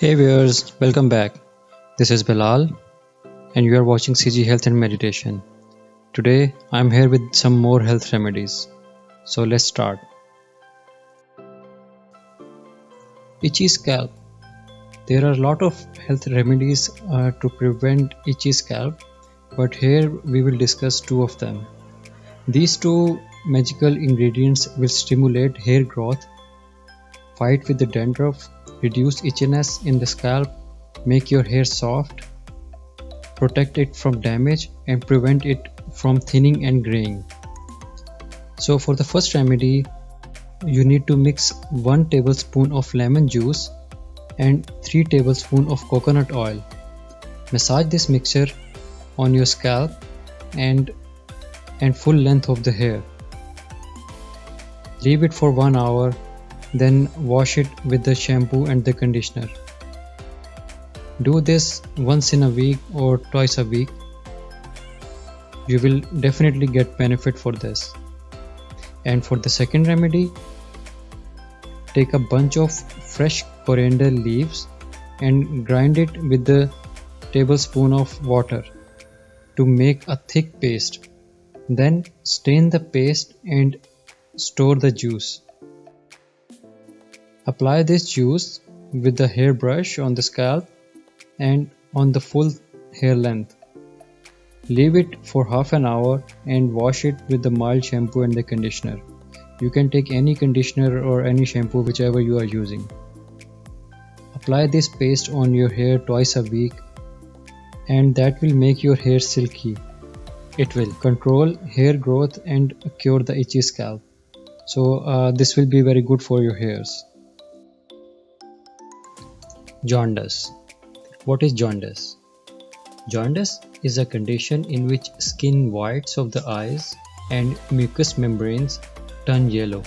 Hey viewers, welcome back. This is Bilal and you are watching CG Health and Meditation. Today I am here with some more health remedies. So let's start. Itchy scalp. There are a lot of health remedies to prevent itchy scalp, but here we will discuss two of them. These two magical ingredients will stimulate hair growth, fight with the dandruff, reduce itchiness in the scalp, make your hair soft, protect it from damage and prevent it from thinning and graying. So for the first remedy, you need to mix 1 tablespoon of lemon juice and 3 tablespoons of coconut oil. Massage this mixture on your scalp and full length of the hair. Leave it for 1 hour, then wash it with the shampoo and the conditioner. Do this once in a week or twice a week. You will definitely get benefit for this. And for the second remedy, take a bunch of fresh coriander leaves and grind it with the tablespoon of water to make a thick paste. Then strain the paste and store the juice. Apply this juice with the hairbrush on the scalp and on the full hair length. Leave it for half an hour and wash it with the mild shampoo and the conditioner. You can take any conditioner or any shampoo, whichever you are using. Apply this paste on your hair twice a week and that will make your hair silky. It will control hair growth and cure the itchy scalp. So this will be very good for your hairs. Jaundice. What is jaundice? Jaundice is a condition in which skin whites of the eyes and mucous membranes turn yellow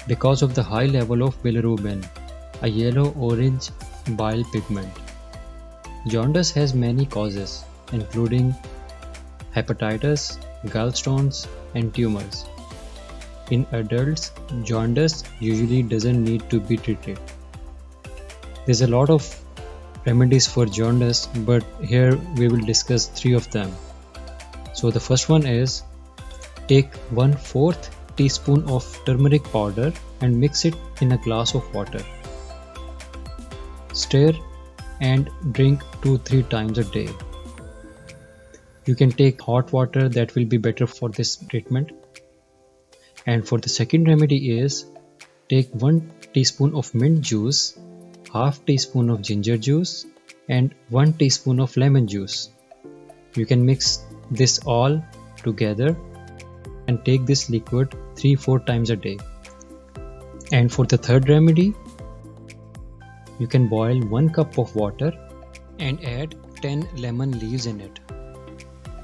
because of the high level of bilirubin, a yellow-orange bile pigment. Jaundice has many causes, including hepatitis, gallstones, and tumors. In adults, jaundice usually doesn't need to be treated. There's a lot of remedies for jaundice, but here we will discuss 3 of them. So the first one is, take 1/4 teaspoon of turmeric powder and mix it in a glass of water. Stir and drink 2-3 times a day. You can take hot water, that will be better for this treatment. And for the second remedy is, take 1 teaspoon of mint juice, half teaspoon of ginger juice and 1 teaspoon of lemon juice. You can mix this all together and take this liquid 3-4 times a day. And for the third remedy, you can boil 1 cup of water and add 10 lemon leaves in it.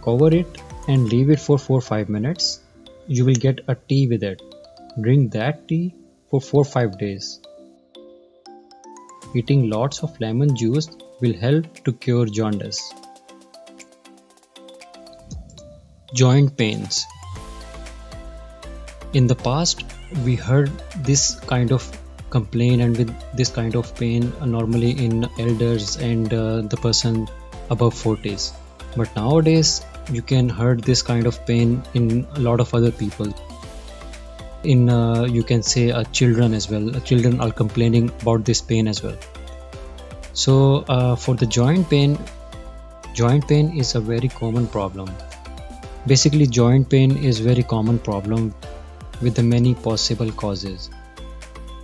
Cover it and leave it for 4-5 minutes. You will get a tea with it. Drink that tea for 4-5 days. Eating lots of lemon juice will help to cure jaundice. Joint pains. In the past, we heard this kind of complaint and with this kind of pain normally in elders and the person above 40s. But nowadays, you can hear this kind of pain in a lot of other people. In you can say children as well. Children are complaining about this pain as well. So for the joint pain is a very common problem. Basically, joint pain is very common problem with the many possible causes,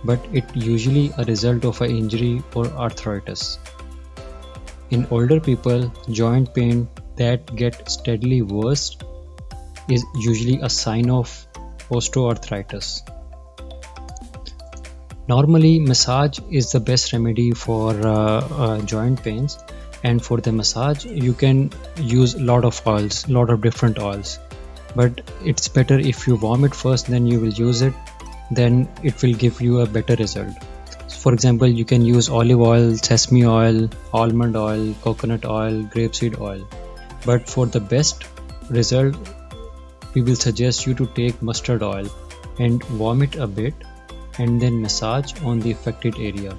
but it usually a result of an injury or arthritis. In older people, joint pain that get steadily worse is usually a sign of osteoarthritis. Normally, massage is the best remedy for joint pains, and for the massage you can use lot of different oils, but it's better if you warm it first, then you will use it, then it will give you a better result. For example, you can use olive oil, sesame oil, almond oil, coconut oil, grapeseed oil, but for the best result we will suggest you to take mustard oil and warm it a bit and then massage on the affected area.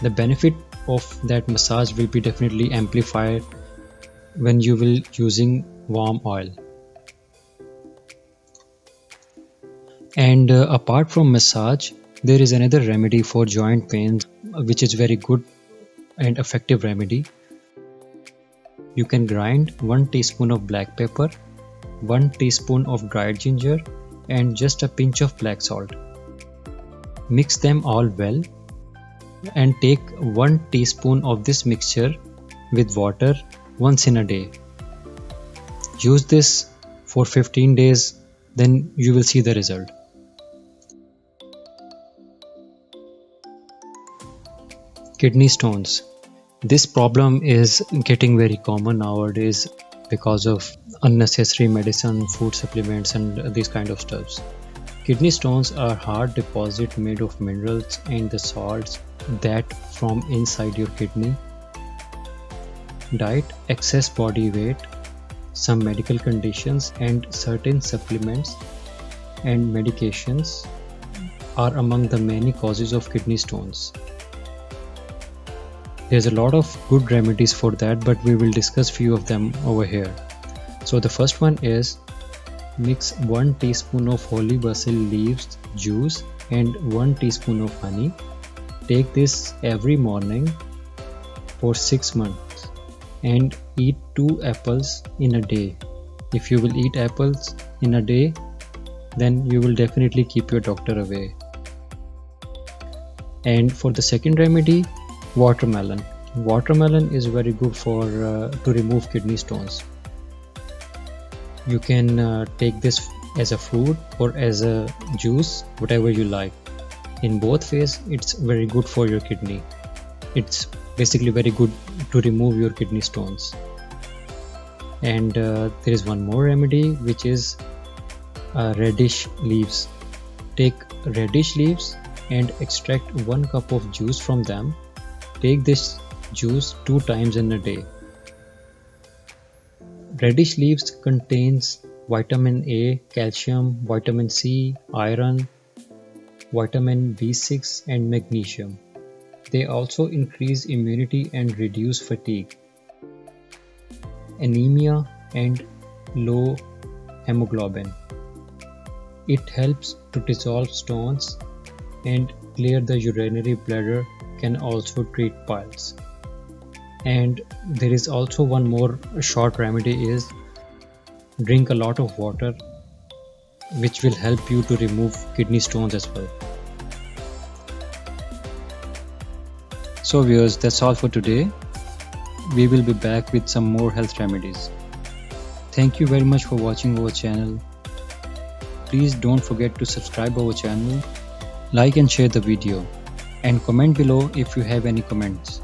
The benefit of that massage will be definitely amplified when you will using warm oil. And apart from massage, there is another remedy for joint pains which is very good and effective remedy. You can grind 1 teaspoon of black pepper, 1 teaspoon of dried ginger, and just a pinch of black salt. Mix them all well and take 1 teaspoon of this mixture with water once in a day. Use this for 15 days, then you will see the result. Kidney stones. This problem is getting very common nowadays because of unnecessary medicine, food supplements, and these kind of stuffs. Kidney stones are hard deposit made of minerals and the salts that from inside your kidney. Diet, excess body weight, some medical conditions, and certain supplements and medications are among the many causes of kidney stones. There's a lot of good remedies for that, but we will discuss few of them over here. So the first one is mix 1 teaspoon of holy basil leaves juice and 1 teaspoon of honey. Take this every morning for 6 months and eat 2 apples in a day. If you will eat apples in a day, then you will definitely keep your doctor away. And for the second remedy, watermelon. Watermelon is very good for to remove kidney stones. You can take this as a fruit or as a juice, whatever you like. In both ways, it's very good for your kidney. It's basically very good to remove your kidney stones. And there is one more remedy, which is radish leaves. Take radish leaves and extract 1 cup of juice from them. Take this juice 2 times in a day. Radish leaves contains vitamin A, calcium, vitamin C, iron, vitamin B6 and magnesium. They also increase immunity and reduce fatigue, anemia and low hemoglobin. It helps to dissolve stones and clear the urinary bladder, can also treat piles. And there is also one more short remedy is drink a lot of water, which will help you to remove kidney stones as well. So viewers, that's all for today. We will be back with some more health remedies. Thank you very much for watching our channel. Please don't forget to subscribe our channel, like and share the video, and comment below if you have any comments.